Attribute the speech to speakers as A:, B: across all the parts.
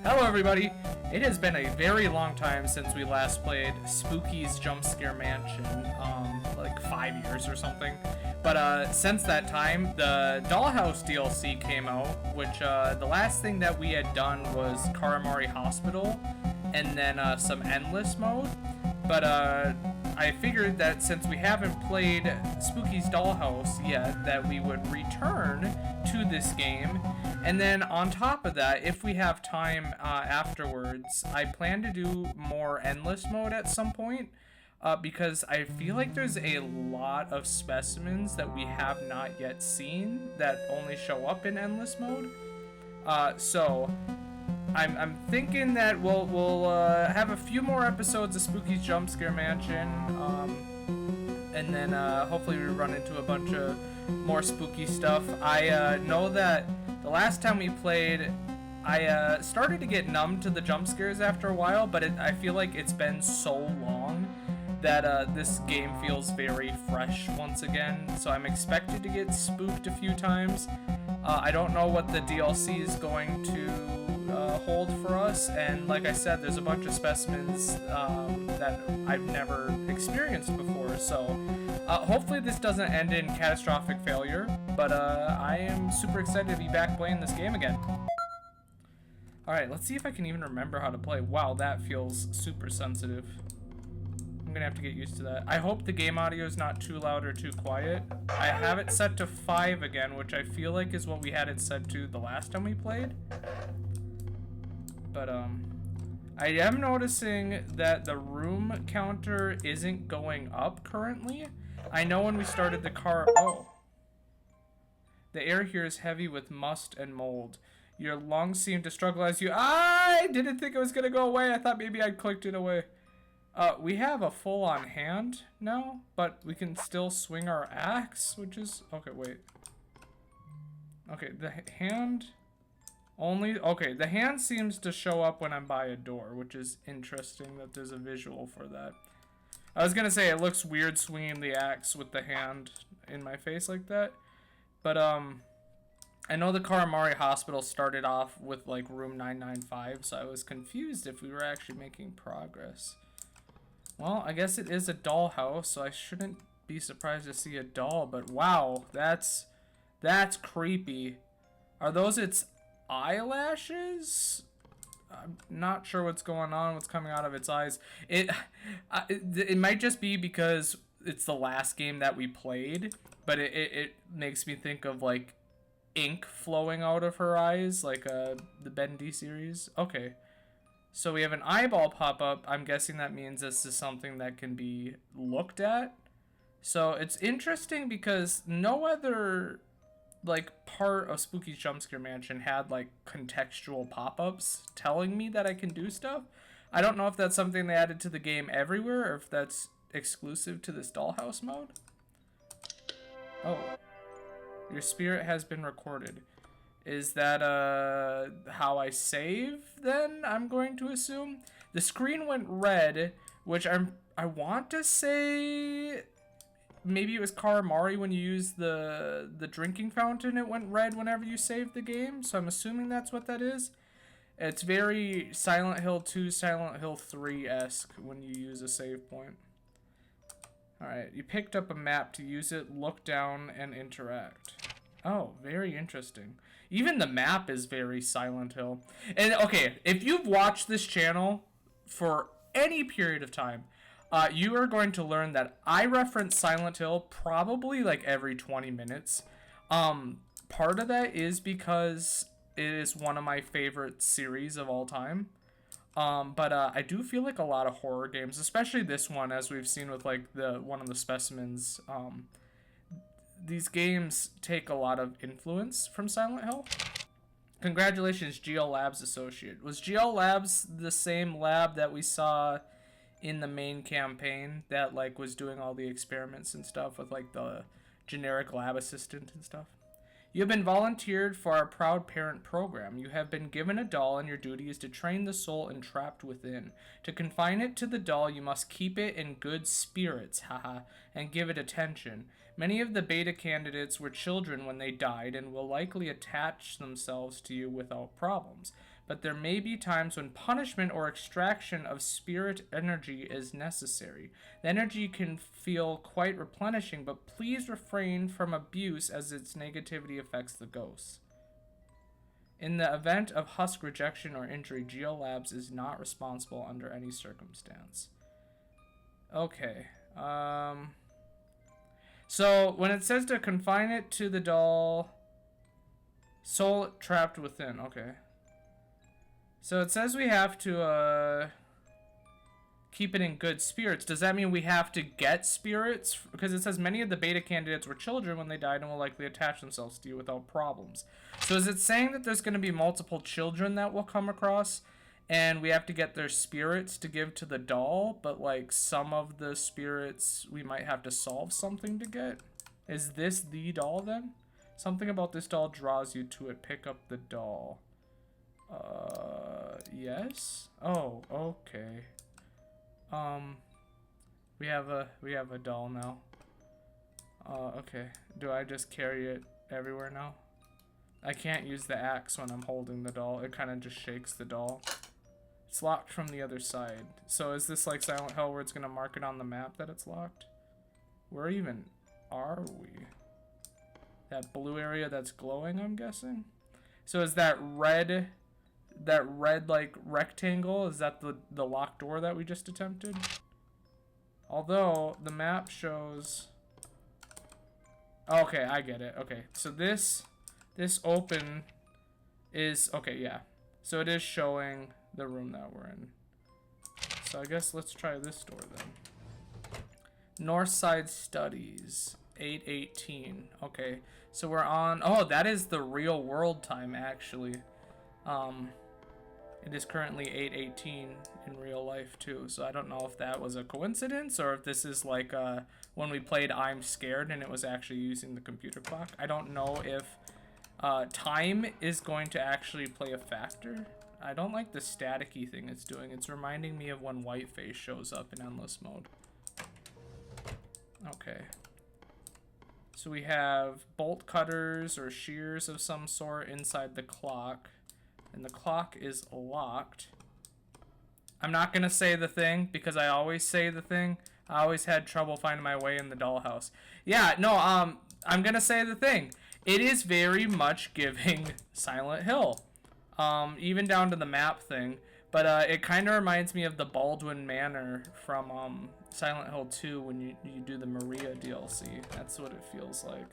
A: Hello everybody! It has been a very long time since we last played Spooky's Jump Scare Mansion, like 5 years or something. But since that time, the Dollhouse DLC came out, which the last thing that we had done was Karamari Hospital, and then some Endless mode. But I figured that since we haven't played Spooky's Dollhouse yet, that we would return to this game. And then on top of that, if we have time afterwards, I plan to do more Endless mode at some point, because I feel like there's a lot of specimens that we have not yet seen that only show up in Endless mode. So I'm thinking that we'll have a few more episodes of Spooky's Jump Scare Mansion, and then hopefully we run into a bunch of more spooky stuff. I know that the last time we played, I started to get numb to the jump scares after a while, but I feel like it's been so long that this game feels very fresh once again, so I'm expected to get spooked a few times. I don't know what the DLC is going to hold for us, and like I said, there's a bunch of specimens that I've never experienced before, so hopefully this doesn't end in catastrophic failure, but I am super excited to be back playing this game again. Alright, let's see if I can even remember how to play. Wow, that feels super sensitive. I'm gonna have to get used to that. I hope the game audio is not too loud or too quiet. I have it set to 5 again, which I feel like is what we had it set to the last time we played. But I am noticing that the room counter isn't going up currently. I know when we started the car... Oh. The air here is heavy with must and mold. Your lungs seem to struggle as you... I didn't think it was going to go away. I thought maybe I'd clicked it away. We have a full-on hand now, but we can still swing our axe, which is... Okay, wait. Okay, the hand... Only... Okay, the hand seems to show up when I'm by a door, which is interesting that there's a visual for that. I was gonna say it looks weird swinging the axe with the hand in my face like that, but I know the Karamari Hospital started off with like room 995, so I was confused if we were actually making progress. Well, I guess it is a dollhouse, so I shouldn't be surprised to see a doll, but wow, that's creepy. Are those its eyelashes? I'm not sure what's going on, what's coming out of its eyes. It might just be because it's the last game that we played, but it makes me think of like ink flowing out of her eyes, like the Bendy series. Okay, so we have an eyeball pop up. I'm guessing that means this is something that can be looked at. So it's interesting because no other like part of Spooky's Jump Scare Mansion had like contextual pop-ups telling me that I can do stuff. I don't know if that's something they added to the game everywhere or if that's exclusive to this dollhouse mode. Oh, your spirit has been recorded. Is that how I save then? I'm going to assume the screen went red, which I want to say maybe it was Karamari when you used the drinking fountain. It went red whenever you saved the game, so I'm assuming that's what that is. It's very Silent Hill 2, Silent Hill 3-esque when you use a save point. Alright, you picked up a map to use it, look down, and interact. Oh, very interesting. Even the map is very Silent Hill. And okay, if you've watched this channel for any period of time, you are going to learn that I reference Silent Hill probably like every 20 minutes. Part of that is because it is one of my favorite series of all time. But I do feel like a lot of horror games, especially this one, as we've seen with like one of the specimens, these games take a lot of influence from Silent Hill. Congratulations, GL Labs Associate. Was GL Labs the same lab that we saw in the main campaign that like was doing all the experiments and stuff with like the generic lab assistant and stuff? You have been volunteered for our Proud Parent program. You have been given a doll, and your duty is to train the soul entrapped within. To confine it to the doll, you must keep it in good spirits, haha, and give it attention. Many of the beta candidates were children when they died and will likely attach themselves to you without problems. but there may be times when punishment or extraction of spirit energy is necessary. The energy can feel quite replenishing, but please refrain from abuse as its negativity affects the ghosts. In the event of husk rejection or injury, Geolabs is not responsible under any circumstance. Okay. So when it says to confine it to the doll, soul trapped within. Okay. So it says we have to keep it in good spirits. Does that mean we have to get spirits? Because it says many of the beta candidates were children when they died and will likely attach themselves to you without problems. So is it saying that there's going to be multiple children that we'll come across and we have to get their spirits to give to the doll, but like some of the spirits we might have to solve something to get? Is this the doll then? Something about this doll draws you to it. Pick up the doll. Yes? Oh, okay. We have a doll now. Okay. Do I just carry it everywhere now? I can't use the axe when I'm holding the doll. It kind of just shakes the doll. It's locked from the other side. So is this like Silent Hill where it's gonna mark it on the map that it's locked? Where even are we? That blue area that's glowing, I'm guessing? So is that red like rectangle, is that the locked door that we just attempted? Although the map shows, okay, I get it. Okay, so this open is, okay, yeah, so it is showing the room that we're in. So I guess let's try this door then. Northside Studies 8:18. Okay, so we're on, oh, that is the real world time actually. It is currently 8:18 in real life too, so I don't know if that was a coincidence or if this is like when we played I'm Scared and it was actually using the computer clock. I don't know if time is going to actually play a factor. I don't like the staticky thing it's doing. It's reminding me of when Whiteface shows up in endless mode. Okay. So we have bolt cutters or shears of some sort inside the clock. And the clock is locked. I'm not gonna say the thing because I always say the thing. I always had trouble finding my way in the dollhouse. Yeah, no, I'm gonna say the thing. It is very much giving Silent Hill. Even down to the map thing. But it kind of reminds me of the Baldwin Manor from Silent Hill 2 when you do the Maria DLC. That's what it feels like.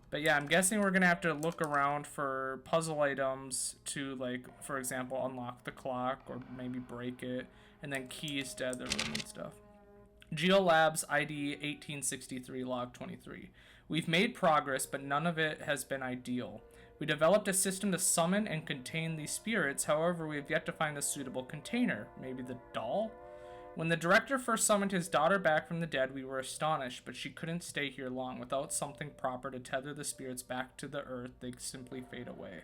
A: But yeah, I'm guessing we're gonna have to look around for puzzle items to, like, for example, unlock the clock or maybe break it, and then keys to other room and stuff. Geolabs ID 1863 log 23. We've made progress, but none of it has been ideal. We developed a system to summon and contain these spirits, however, we have yet to find a suitable container. Maybe the doll? When the director first summoned his daughter back from the dead, we were astonished, but she couldn't stay here long. Without something proper to tether the spirits back to the earth, they simply fade away.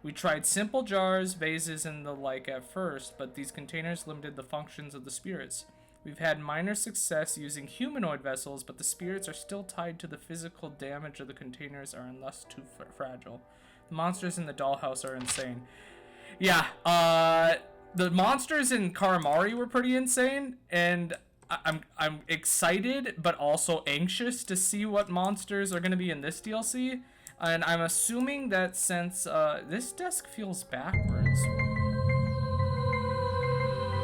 A: We tried simple jars, vases, and the like at first, but these containers limited the functions of the spirits. We've had minor success using humanoid vessels, but the spirits are still tied to the physical damage of the containers and thus too fragile. The monsters in the dollhouse are insane. Yeah, the monsters in Karamari were pretty insane, and I'm excited but also anxious to see what monsters are going to be in this DLC. And I'm assuming that since this desk feels backwards.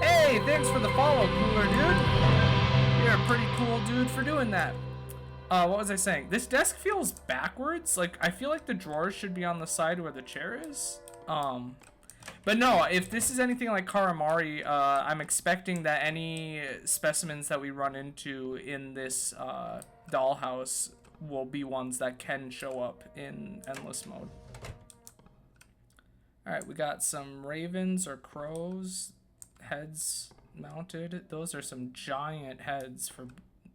A: Hey, thanks for the follow, cooler dude. You're a pretty cool dude for doing that. What was I saying? This desk feels backwards. Like, I feel like the drawers should be on the side where the chair is. But no, if this is anything like Karamari, I'm expecting that any specimens that we run into in this dollhouse will be ones that can show up in endless mode. Alright, we got some ravens or crows, heads mounted. Those are some giant heads for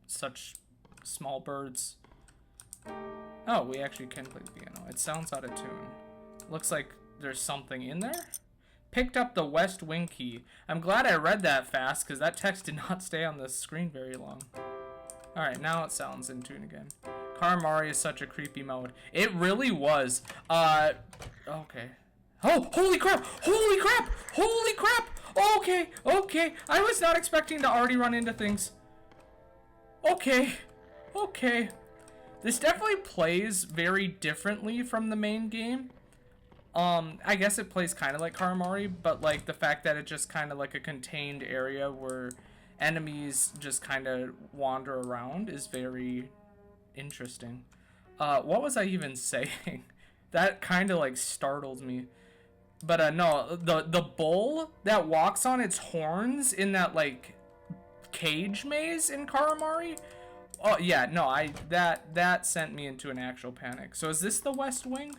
A: such small birds. Oh, we actually can play the piano. It sounds out of tune. Looks like there's something in there. Picked up the West Wing key. I'm glad I read that fast because that text did not stay on the screen very long. Alright, now it sounds in tune again. Karamari is such a creepy mode. It really was. Okay. Oh, holy crap! Holy crap! Holy crap! Okay, okay. I was not expecting to already run into things. Okay. Okay. This definitely plays very differently from the main game. I guess it plays kind of like Karamari, but like the fact that it's just kind of like a contained area where enemies just kind of wander around is very interesting. What was I even saying? That kind of like startled me. But no, the bull that walks on its horns in that like cage maze in Karamari. Oh yeah, no, that sent me into an actual panic. So is this the West Wing?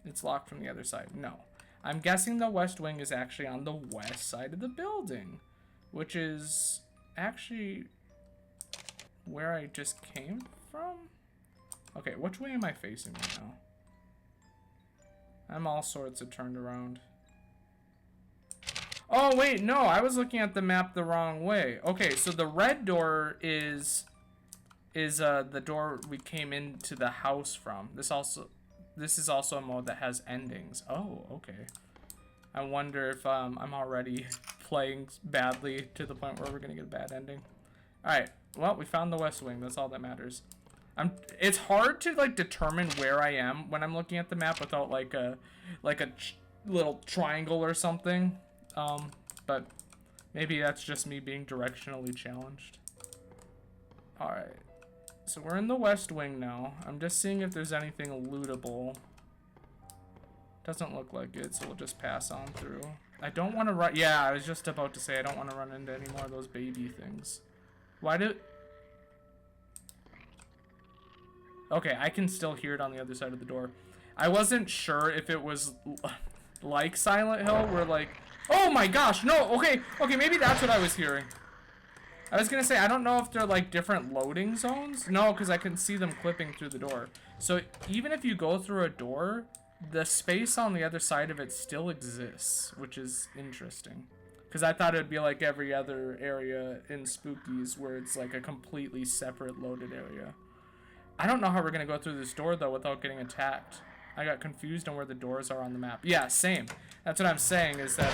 A: It's locked from the other side. No. I'm guessing the West Wing is actually on the west side of the building, which is actually where I just came from. Okay, which way am I facing right now? I'm all sorts of turned around. Oh, wait, no, I was looking at the map the wrong way. Okay, so the red door is the door we came into the house from. This is also a mode that has endings. Oh, okay. I wonder if I'm already playing badly to the point where we're gonna get a bad ending. Alright, well, we found the West Wing. That's all that matters. It's hard to like determine where I am when I'm looking at the map without like a little triangle or something. But maybe that's just me being directionally challenged. Alright. So we're in the West Wing now. I'm just seeing if there's anything lootable. Doesn't look like it, so we'll just pass on through. I don't want to run. Yeah, I was just about to say I don't want to run into any more of those baby things. Why did... Okay, I can still hear it on the other side of the door. I wasn't sure if it was like Silent Hill, where like... Oh my gosh, no, okay, maybe that's what I was hearing. I was gonna say, I don't know if they're like different loading zones. No, because I can see them clipping through the door. So even if you go through a door, the space on the other side of it still exists, which is interesting. Because I thought it would be like every other area in Spookies where it's like a completely separate loaded area. I don't know how we're gonna go through this door though without getting attacked. I got confused on where the doors are on the map. Yeah, same. That's what I'm saying is that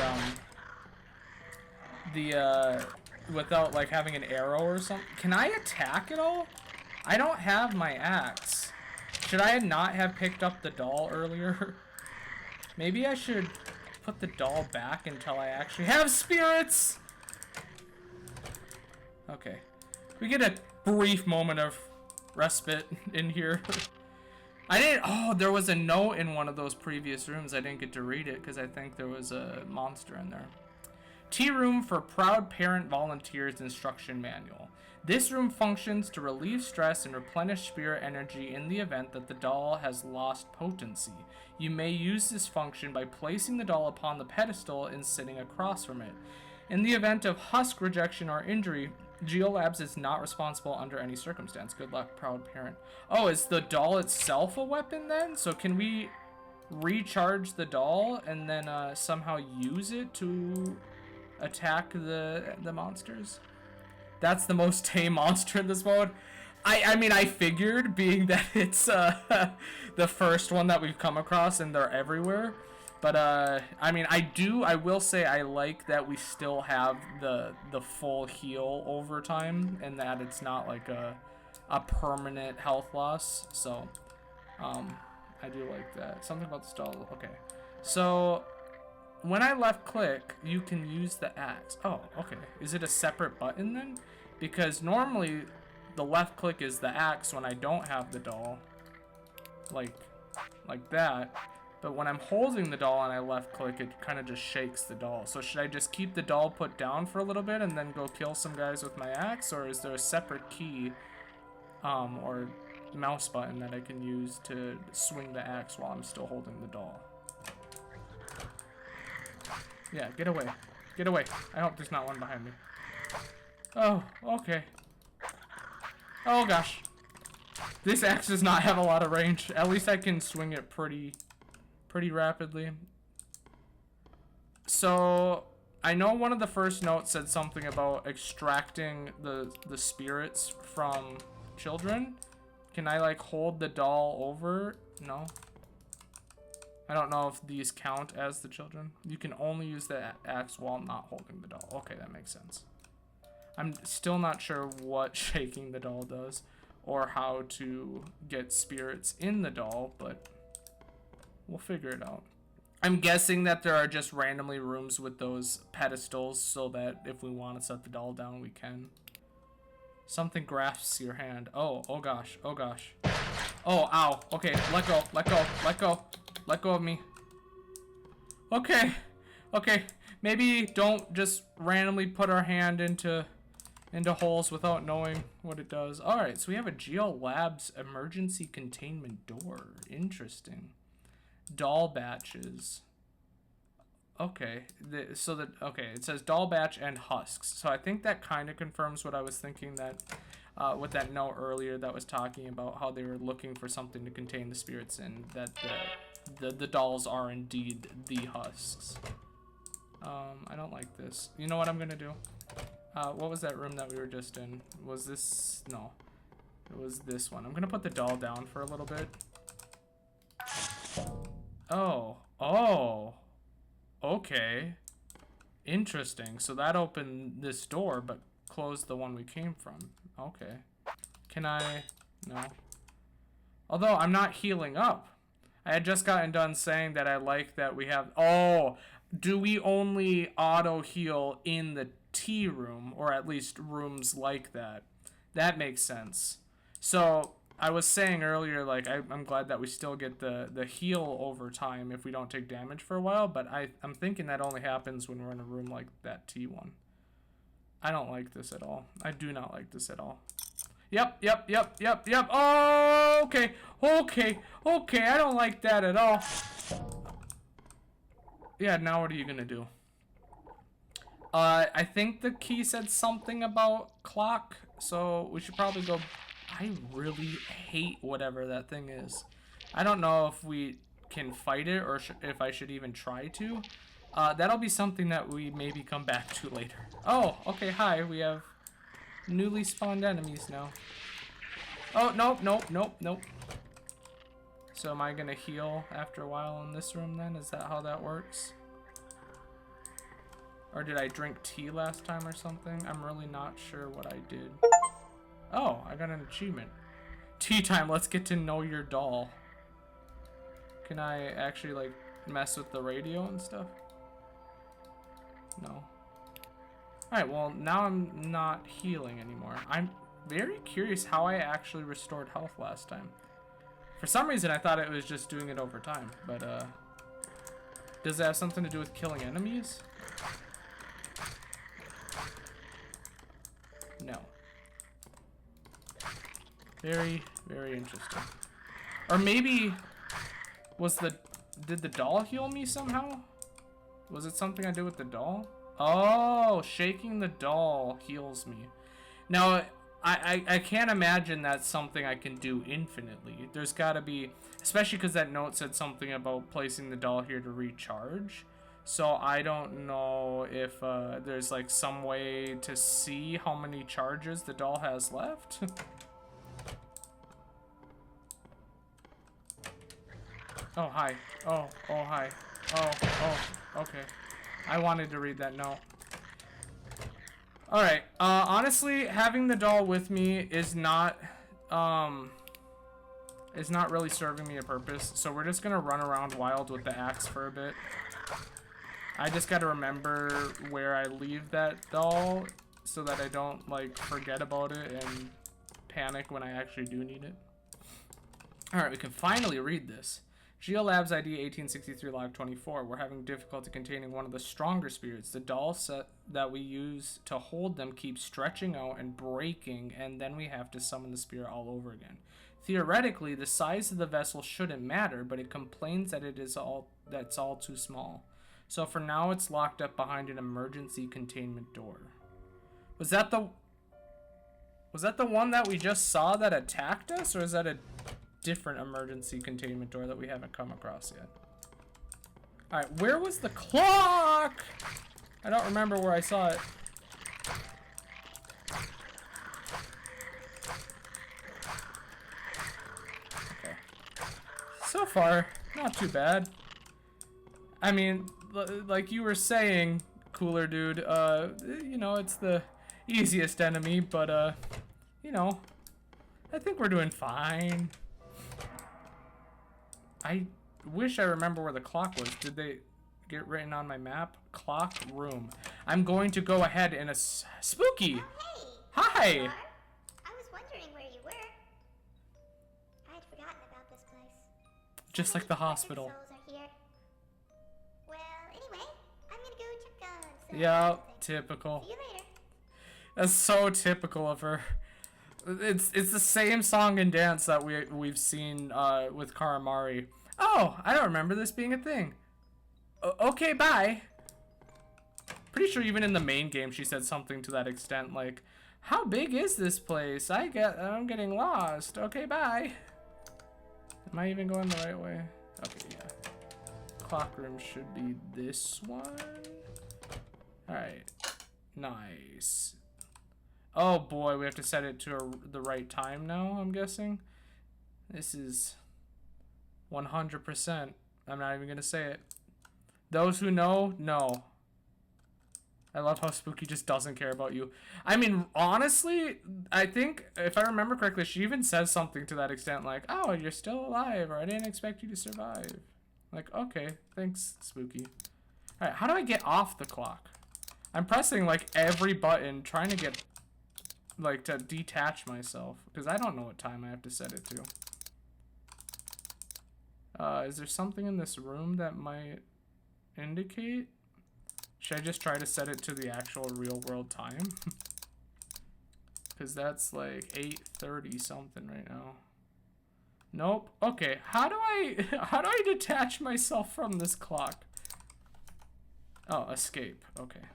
A: without like having an arrow or something. Can I attack at all? I don't have my axe. Should I not have picked up the doll earlier? Maybe I should put the doll back until I actually have spirits. Okay. We get a brief moment of respite in here. Oh, there was a note in one of those previous rooms. I didn't get to read it because I think there was a monster in there. Tea room for proud parent volunteers instruction manual. This room functions to relieve stress and replenish spirit energy in the event that the doll has lost potency. You may use this function by placing the doll upon the pedestal and sitting across from it. In the event of husk rejection or injury, Geolabs is not responsible under any circumstance. Good luck, proud parent. Oh, is the doll itself a weapon then? So can we recharge the doll and then somehow use it to attack the monsters? That's the most tame monster in this mode. I mean, I figured, being that it's the first one that we've come across and they're everywhere. But I mean, I will say I like that we still have the full heal over time and that it's not like a permanent health loss. So I do like that. Something about the stall. Okay, so when I left click, you can use the axe. Oh, okay. Is it a separate button then? Because normally the left click is the axe when I don't have the doll. Like that. But when I'm holding the doll and I left click, it kind of just shakes the doll. So should I just keep the doll put down for a little bit and then go kill some guys with my axe? Or is there a separate key or mouse button that I can use to swing the axe while I'm still holding the doll? Yeah, get away. Get away. I hope there's not one behind me. Oh, okay. Oh gosh. This axe does not have a lot of range. At least I can swing it pretty rapidly. So I know one of the first notes said something about extracting the spirits from children Can I like hold the doll over? No. I don't know if these count as the children. You can only use the axe while not holding the doll. Okay, that makes sense. I'm still not sure what shaking the doll does or how to get spirits in the doll, but we'll figure it out. I'm guessing that there are just randomly rooms with those pedestals so that if we want to set the doll down, we can. Something grasps your hand. Oh gosh, oh gosh. Oh, ow. Okay, let go, let go, let go. Let go of me. Okay. Okay. Maybe don't just randomly put our hand into holes without knowing what it does. Alright, so we have a Geo Labs emergency containment door. Interesting. Doll batches. Okay. Okay, it says doll batch and husks. So I think that kind of confirms what I was thinking that with that note earlier that was talking about how they were looking for something to contain the spirits in, that the dolls are indeed the husks. I don't like this. You know what I'm gonna do? What was that room that we were just in? Was this? No. It was this one. I'm gonna put the doll down for a little bit. Oh. Oh. Okay. Interesting. So that opened this door, but closed the one we came from. Okay. Can I? No. Although I'm not healing up. I had just gotten done saying that I like that we have... Oh, do we only auto heal in the tea room, or at least rooms like that? That makes sense. So I was saying earlier, like, I'm glad that we still get the heal over time if we don't take damage for a while, but I'm thinking that only happens when we're in a room like that tea one. I don't like this at all. I do not like this at all. Yep. Oh, okay. I don't like that at all. Yeah, now what are you gonna do? I think the key said something about clock, so we should probably go. I really hate whatever that thing is. I don't know if we can fight it or if I should even try to. That'll be something that we maybe come back to later. Oh, okay, hi. We have newly spawned enemies now. Oh, nope. So am I gonna heal after a while in this room then? Is that how that works? Or did I drink tea last time or something? I'm really not sure what I did. Oh, I got an achievement. Tea time, let's get to know your doll. Can I actually like mess with the radio and stuff? No. Alright, well now I'm not healing anymore. I'm very curious how I actually restored health last time. For some reason I thought it was just doing it over time, but does it have something to do with killing enemies? No. Very, very interesting. Or maybe did the doll heal me somehow? Was it something I did with the doll? Oh, shaking the doll heals me. Now, I can't imagine that's something I can do infinitely. There's gotta be, especially because that note said something about placing the doll here to recharge. So I don't know if there's like some way to see how many charges the doll has left. Oh, hi. Oh, hi. Oh, okay. I wanted to read that note. Alright, honestly, having the doll with me is not really serving me a purpose, so we're just gonna run around wild with the axe for a bit. I just gotta remember where I leave that doll so that I don't, like, forget about it and panic when I actually do need it. Alright, we can finally read this. Geolabs ID 1863 log 24. We're having difficulty containing one of the stronger spirits. The doll set that we use to hold them keeps stretching out and breaking, and then we have to summon the spirit all over again. Theoretically, the size of the vessel shouldn't matter, but it complains that it's all too small. So for now, it's locked up behind an emergency containment door. Was that the one that we just saw that attacked us, or is that a different emergency containment door that we haven't come across yet? Alright, where was the clock? I don't remember where I saw it. far. Not too bad. I mean, like you were saying, Cooler Dude, you know, it's the easiest enemy, but, you know, I think we're doing fine. I wish I remember where the clock was. Did they get written on my map? Clock room. I'm going to go ahead in a spooky.
B: Oh,
A: hey.
B: Hi. I was wondering where you were. I had forgotten about this place.
A: Just like the hospital.
B: Souls are here. Well, anyway, I'm gonna go check on.
A: Yeah, typical.
B: See you later.
A: That's so typical of her. It's the same song and dance that we've seen with Karamari. Oh, I don't remember this being a thing. Okay, bye. Pretty sure even in the main game she said something to that extent, like, "How big is this place? I'm getting lost. Okay, bye." Am I even going the right way? Okay, yeah. Clock room should be this one. All right, nice. Oh boy, we have to set it to the right time now, I'm guessing. This is 100%. I'm not even gonna say it. Those who know, know. I love how Spooky just doesn't care about you. I mean, honestly, I think, if I remember correctly, she even says something to that extent, like, "Oh, you're still alive," or "I didn't expect you to survive." Like, okay, thanks, Spooky. Alright, how do I get off the clock? I'm pressing, like, every button, trying to get, like, to detach myself, because I don't know what time I have to set it to. Is there something in this room that might indicate? Should I just try to set it to the actual real world time? Because that's like 8:30 something right now. Nope. Okay, how do I detach myself from this clock? Oh, escape. Okay.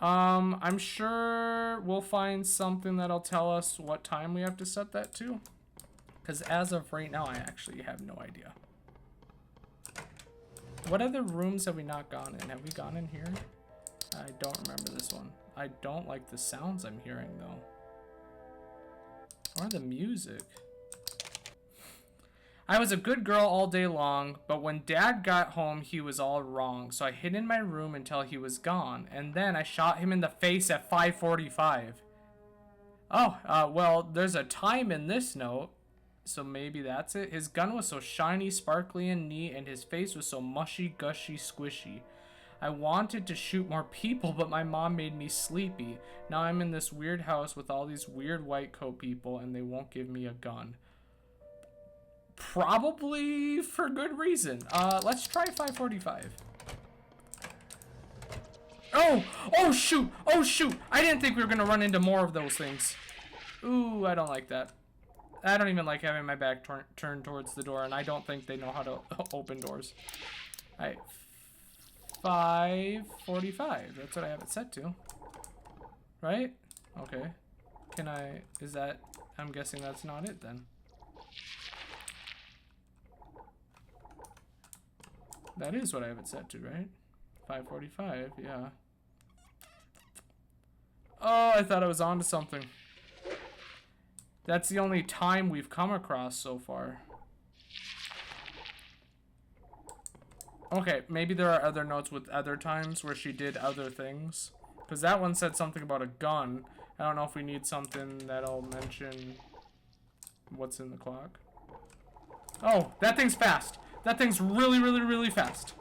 A: I'm sure we'll find something that'll tell us what time we have to set that to. Because as of right now, I actually have no idea. What other rooms have we not gone in? Have we gone in here? I don't remember this one. I don't like the sounds I'm hearing, though. Or the music. I was a good girl all day long, but when Dad got home, he was all wrong. So I hid in my room until he was gone, and then I shot him in the face at 5:45. Oh, well, there's a time in this note, so maybe that's it. His gun was so shiny, sparkly, and neat, and his face was so mushy, gushy, squishy. I wanted to shoot more people, but my mom made me sleepy. Now I'm in this weird house with all these weird white coat people, and they won't give me a gun. Probably for good reason. Let's try 5:45. Oh! Oh, shoot! Oh, shoot! I didn't think we were gonna run into more of those things. Ooh, I don't like that. I don't even like having my back turned towards the door, and I don't think they know how to open doors. Alright. 5:45. That's what I have it set to. Right? Okay. Can I... Is that... I'm guessing that's not it, then. That is what I have it set to, right? 5:45, yeah. Oh, I thought I was onto something. That's the only time we've come across so far. Okay, maybe there are other notes with other times where she did other things. Because that one said something about a gun. I don't know if we need something that'll mention what's in the clock. Oh, that thing's fast. That thing's really, really, really fast.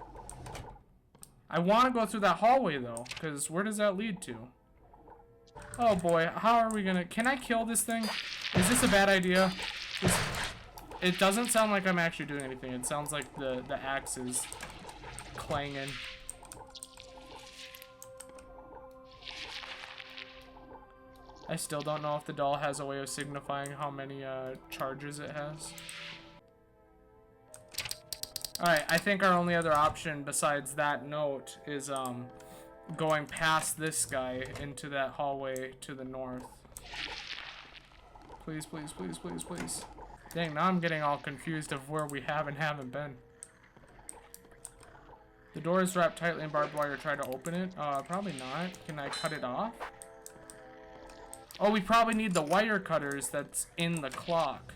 A: I want to go through that hallway, though, because where does that lead to? Oh, boy. How are we going to... Can I kill this thing? Is this a bad idea? It doesn't sound like I'm actually doing anything. It sounds like the axe is clanging. I still don't know if the doll has a way of signifying how many charges it has. Alright, I think our only other option besides that note is going past this guy into that hallway to the north. Please, please, please, please, please. Dang, now I'm getting all confused of where we have and haven't been. The door is wrapped tightly in barbed wire. Try to open it? Probably not. Can I cut it off? Oh, we probably need the wire cutters that's in the clock.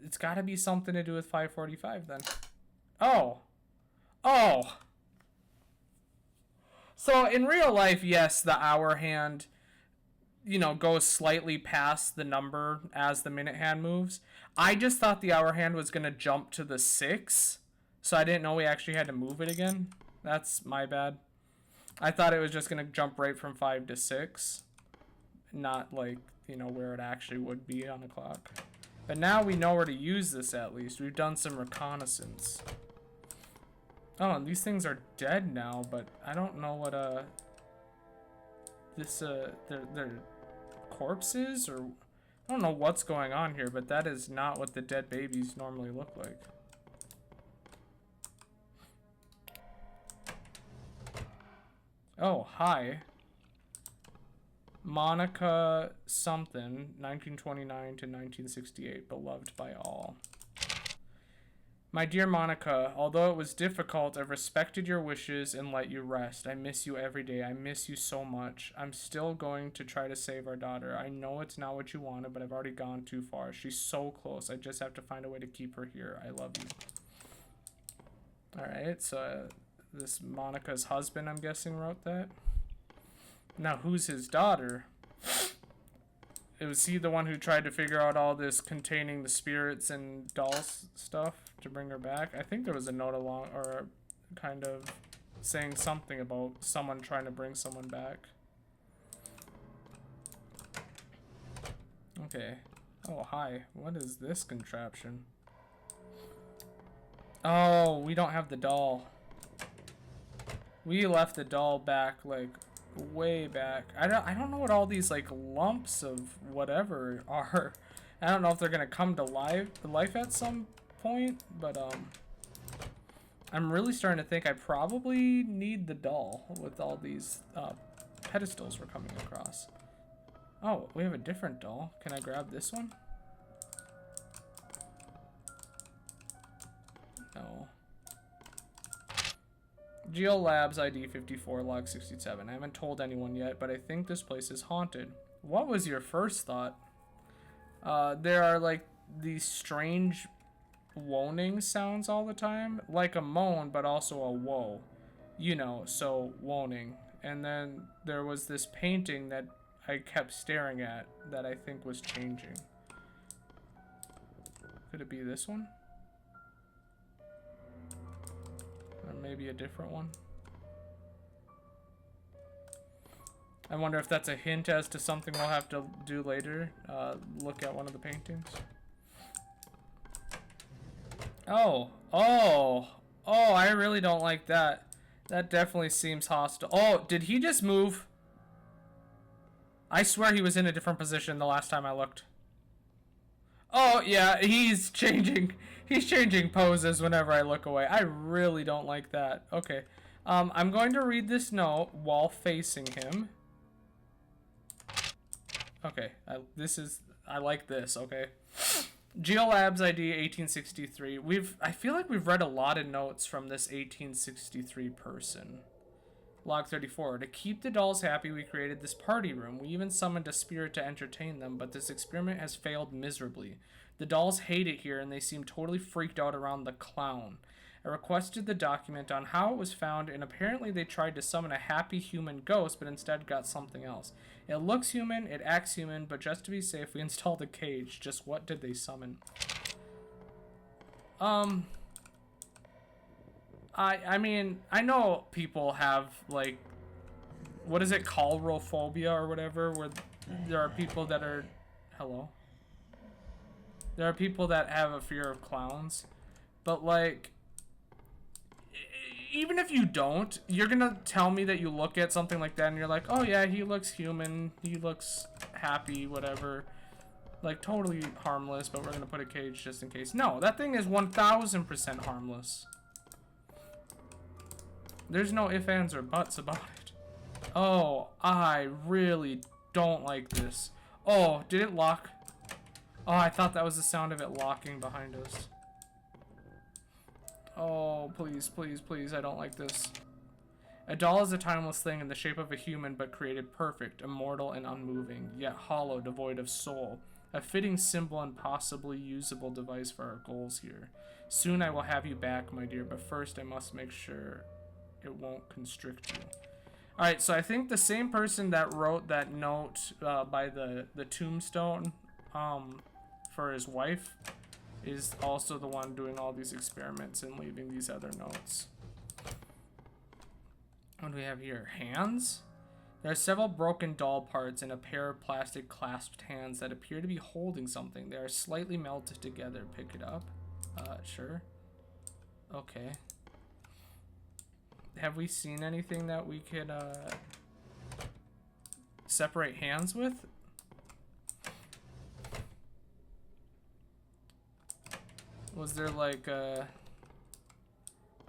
A: it's got to be something to do with 545 then. Oh. Oh. So in real life, yes, the hour hand, you know, goes slightly past the number as the minute hand moves. I just thought the hour hand was going to jump to the 6. So I didn't know we actually had to move it again. That's my bad. I thought it was just going to jump right from 5 to 6. Not like, you know, where it actually would be on the clock. But now we know where to use this at least. We've done some reconnaissance. Oh, and these things are dead now, but I don't know what, their corpses, or I don't know what's going on here, but that is not what the dead babies normally look like. Oh, hi. Monica something, 1929 to 1968, beloved by all. My dear Monica, although it was difficult, I've respected your wishes and let you rest. I miss you every day. I miss you so much. I'm still going to try to save our daughter. I know it's not what you wanted, but I've already gone too far. She's so close. I just have to find a way to keep her here. I love you. Alright, so this Monica's husband, I'm guessing, wrote that. Now, who's his daughter? Was he the one who tried to figure out all this containing the spirits and dolls stuff to bring her back? I think there was a note along, or kind of saying something about someone trying to bring someone back. Okay. Oh, hi. What is this contraption? Oh, we don't have the doll. We left the doll back, like, way back. I don't know what all these like lumps of whatever are. I don't know if they're gonna come to life at some point, but I'm really starting to think I probably need the doll with all these pedestals we're coming across. Oh, we have a different doll. Can I grab this one? No. Geo Labs ID 54 log 67. I haven't told anyone yet, but I think this place is haunted. What was your first thought? There are like these strange moaning sounds all the time, like a moan but also a whoa, you know, so moaning. And then there was this painting that I kept staring at that I think was changing. Could it be this one? Or maybe a different one. I wonder if that's a hint as to something we'll have to do later. Look at one of the paintings. Oh, I really don't like that. That definitely seems hostile. Oh, did he just move? I swear he was in a different position the last time I looked. Oh, yeah, he's changing poses whenever I look away. I really don't like that. Okay. I'm going to read this note while facing him. Okay, I like this, okay. Geolabs ID 1863. I feel like we've read a lot of notes from this 1863 person. Log 34. To keep the dolls happy, we created this party room. We even summoned a spirit to entertain them, but this experiment has failed miserably. The dolls hate it here, and they seem totally freaked out around the clown. I requested the document on how it was found, and apparently they tried to summon a happy human ghost, but instead got something else. It looks human, it acts human, but just to be safe, we installed a cage. Just what did they summon? I mean, I know people have, like, what is it, phobia or whatever, where there are people that are, hello? There are people that have a fear of clowns, but, like, even if you don't, you're gonna tell me that you look at something like that and you're like, oh yeah, he looks human, he looks happy, whatever. Like, totally harmless, but we're gonna put a cage just in case. No, that thing is 1000% harmless. There's no ifs, ands, or buts about it. Oh, I really don't like this. Oh, did it lock? Oh, I thought that was the sound of it locking behind us. Oh, please, please, please, I don't like this. A doll is a timeless thing in the shape of a human, but created perfect, immortal, and unmoving, yet hollow, devoid of soul. A fitting symbol and possibly usable device for our goals here. Soon I will have you back, my dear, but first I must make sure it won't constrict you. Alright, so I think the same person that wrote that note by the tombstone for his wife is also the one doing all these experiments and leaving these other notes. What do we have here? Hands? There are several broken doll parts and a pair of plastic clasped hands that appear to be holding something. They are slightly melted together. Pick it up. Sure. Okay. Have we seen anything that we could separate hands with? Was there like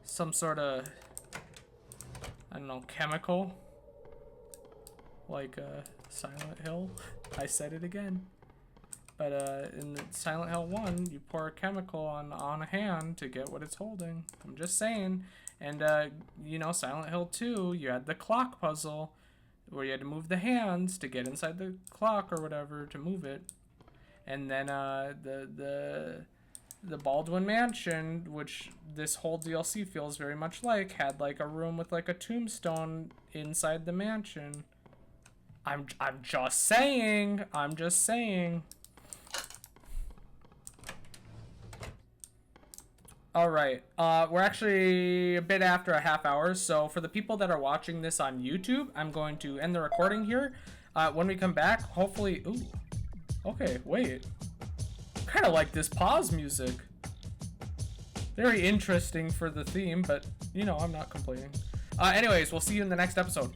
A: some sort of, I don't know, chemical? Like Silent Hill? I said it again. But in the Silent Hill 1, you pour a chemical on a hand to get what it's holding. I'm just saying. And, you know, Silent Hill 2, you had the clock puzzle where you had to move the hands to get inside the clock or whatever to move it. And then the Baldwin Mansion, which this whole DLC feels very much like, had like a room with like a tombstone inside the mansion. I'm just saying. I'm just saying. All right. We're actually a bit after a half hour, so for the people that are watching this on YouTube, I'm going to end the recording here. When we come back, hopefully. Ooh. Okay. Wait. Kind of like this pause music. Very interesting for the theme, but you know, I'm not complaining. Anyways, we'll see you in the next episode.